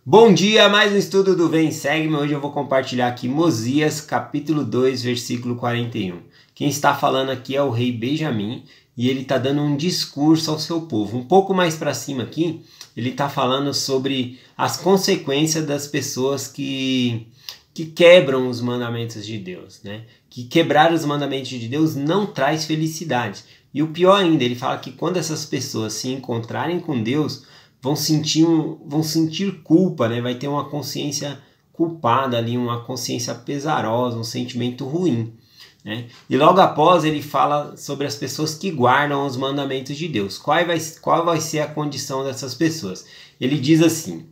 Bom dia, mais um estudo do Vem Segue-me. Hoje eu vou compartilhar aqui Mosias, capítulo 2, versículo 41. Quem está falando aqui é o rei Benjamim e ele está dando um discurso ao seu povo. Um pouco mais para cima aqui, ele está falando sobre as consequências das pessoas que quebram os mandamentos de Deus, né? Que quebrar os mandamentos de Deus não traz felicidade. E o pior ainda, ele fala que quando essas pessoas se encontrarem com Deus, vão sentir culpa, né? Vai ter uma consciência culpada ali, uma consciência pesarosa, um sentimento ruim, né? E logo após ele fala sobre as pessoas que guardam os mandamentos de Deus. Qual vai ser a condição dessas pessoas? Ele diz assim: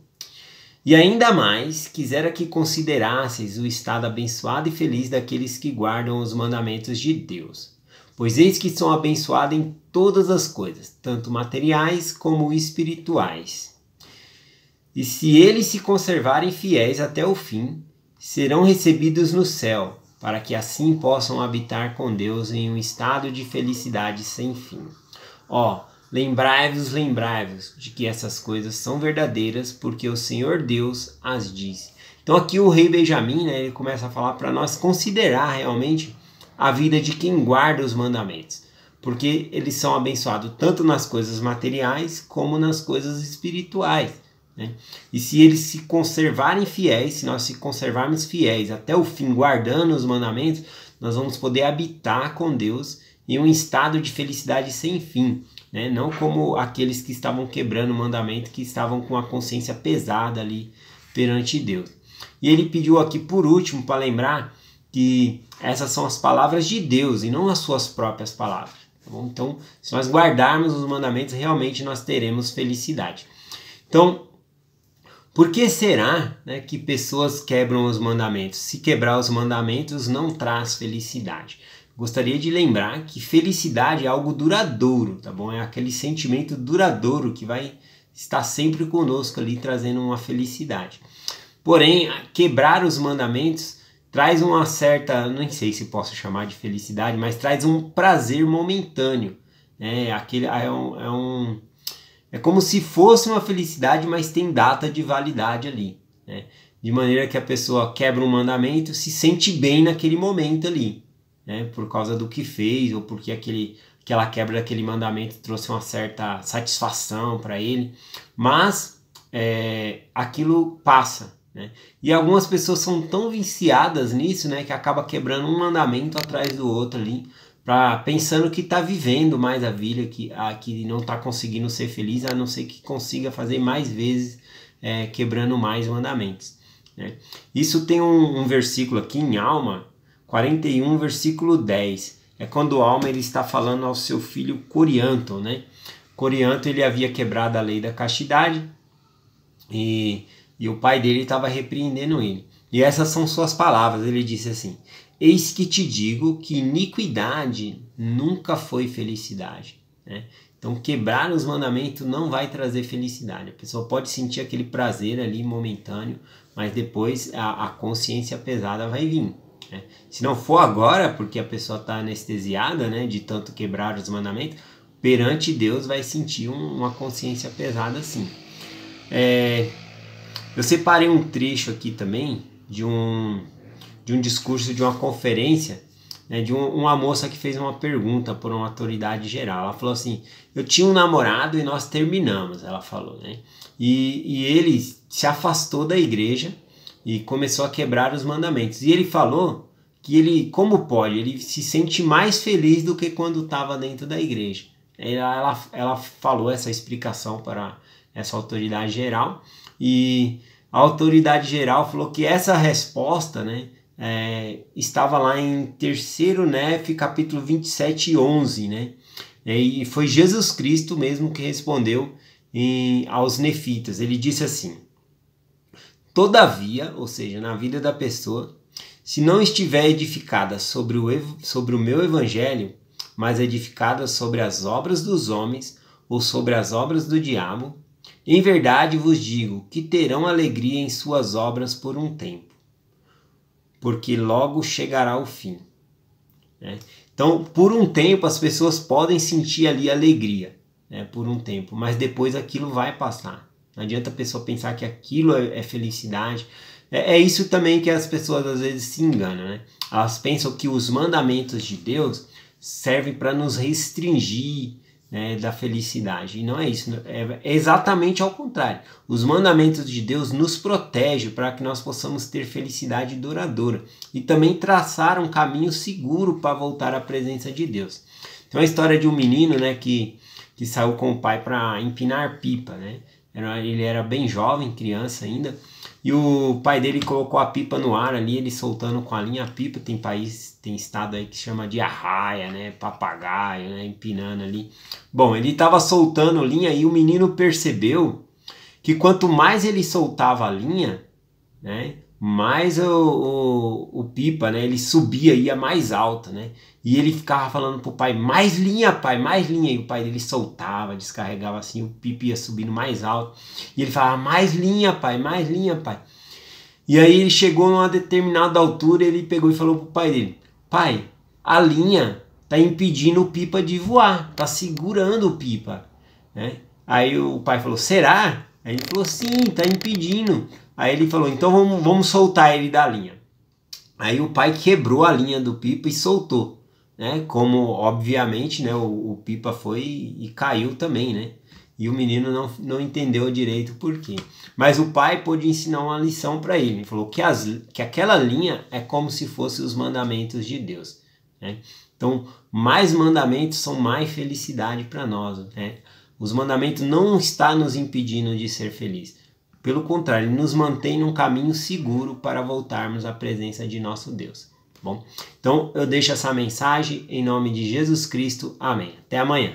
e ainda mais, quisera que considerasseis o estado abençoado e feliz daqueles que guardam os mandamentos de Deus. Pois eis que são abençoados em todas as coisas, tanto materiais como espirituais. E se eles se conservarem fiéis até o fim, serão recebidos no céu, para que assim possam habitar com Deus em um estado de felicidade sem fim. Lembrai-vos de que essas coisas são verdadeiras, porque o Senhor Deus as disse. Então aqui o rei Benjamim, né, ele começa a falar para nós considerar realmente a vida de quem guarda os mandamentos, porque eles são abençoados tanto nas coisas materiais como nas coisas espirituais, né? E se eles se conservarem fiéis, se nós se conservarmos fiéis até o fim, guardando os mandamentos, nós vamos poder habitar com Deus em um estado de felicidade sem fim, né? Não como aqueles que estavam quebrando o mandamento, que estavam com a consciência pesada ali perante Deus. E ele pediu aqui por último para lembrar que essas são as palavras de Deus e não as suas próprias palavras. Tá bom? Então, se nós guardarmos os mandamentos, realmente nós teremos felicidade. Então, por que será, né, que pessoas quebram os mandamentos? Se quebrar os mandamentos não traz felicidade. Gostaria de lembrar que felicidade é algo duradouro, tá bom? É aquele sentimento duradouro que vai estar sempre conosco ali, trazendo uma felicidade. Porém, quebrar os mandamentos traz uma certa, não sei se posso chamar de felicidade, mas traz um prazer momentâneo, né? É como se fosse uma felicidade, mas tem data de validade ali, né? De maneira que a pessoa quebra um mandamento, se sente bem naquele momento ali, né? Por causa do que fez, ou porque aquela quebra daquele mandamento trouxe uma certa satisfação para ele, mas aquilo passa, né? E algumas pessoas são tão viciadas nisso, né, que acaba quebrando um mandamento atrás do outro ali, pensando que está vivendo mais a vida, que não está conseguindo ser feliz, a não ser que consiga fazer mais vezes, quebrando mais mandamentos, né? Isso tem um versículo aqui em Alma 41, versículo 10. É quando Alma ele está falando ao seu filho Corianton, né? Corianton ele havia quebrado a lei da castidade e o pai dele estava repreendendo ele. E essas são suas palavras. Ele disse assim: eis que te digo que iniquidade nunca foi felicidade, né? Então quebrar os mandamentos não vai trazer felicidade. A pessoa pode sentir aquele prazer ali momentâneo, mas depois a consciência pesada vai vir, né? Se não for agora, porque a pessoa está anestesiada, né, de tanto quebrar os mandamentos, perante Deus vai sentir uma consciência pesada assim. Eu separei um trecho aqui também de um discurso de uma conferência, né, de uma moça que fez uma pergunta por uma autoridade geral. Ela falou assim: eu tinha um namorado e nós terminamos, ela falou, né? E ele se afastou da igreja e começou a quebrar os mandamentos. E ele falou que ele, como pode, ele se sente mais feliz do que quando estava dentro da igreja. Ela falou essa explicação para essa autoridade geral, e a autoridade geral falou que essa resposta, né, estava lá em 3º Nefe, capítulo 27, 11, né? E foi Jesus Cristo mesmo que respondeu aos nefitas. Ele disse assim: todavia, ou seja, na vida da pessoa, se não estiver edificada sobre o meu evangelho, mas edificada sobre as obras dos homens ou sobre as obras do diabo, em verdade vos digo que terão alegria em suas obras por um tempo, porque logo chegará o fim, né? Então, por um tempo as pessoas podem sentir ali alegria, né, por um tempo, mas depois aquilo vai passar, Não adianta a pessoa pensar que aquilo é felicidade. É isso também que as pessoas às vezes se enganam, né? Elas pensam que os mandamentos de Deus servem para nos restringir, né, da felicidade. E não é isso. É exatamente ao contrário. Os mandamentos de Deus nos protegem para que nós possamos ter felicidade duradoura. E também traçar um caminho seguro para voltar à presença de Deus. Tem uma história de um menino, né, que saiu com o pai para empinar pipa, né? Ele era bem jovem, criança ainda, e o pai dele colocou a pipa no ar ali, ele soltando com a linha a pipa. Tem estado aí que chama de arraia, né? Papagaio, né? Empinando ali. Bom, ele estava soltando linha e o menino percebeu que quanto mais ele soltava a linha, né, mais o pipa, né, ele subia, ia mais alto, né, e ele ficava falando pro pai, mais linha, pai, mais linha, e o pai dele soltava, descarregava assim, o pipa ia subindo mais alto, e ele falava, mais linha, pai, e aí ele chegou numa determinada altura, ele pegou e falou pro pai dele, pai, a linha tá impedindo o pipa de voar, tá segurando o pipa, né, aí o pai falou, será? Aí ele falou, sim, tá impedindo. Aí ele falou, então vamos soltar ele da linha. Aí o pai quebrou a linha do pipa e soltou, né? Como, obviamente, né, o pipa foi e caiu também, né? E o menino não entendeu direito por quê. Mas o pai pôde ensinar uma lição para ele. Ele falou que aquela linha é como se fossem os mandamentos de Deus, né? Então, mais mandamentos são mais felicidade para nós, né? Os mandamentos não estão nos impedindo de ser felizes. Pelo contrário, ele nos mantém num caminho seguro para voltarmos à presença de nosso Deus. Bom, então eu deixo essa mensagem em nome de Jesus Cristo. Amém. Até amanhã.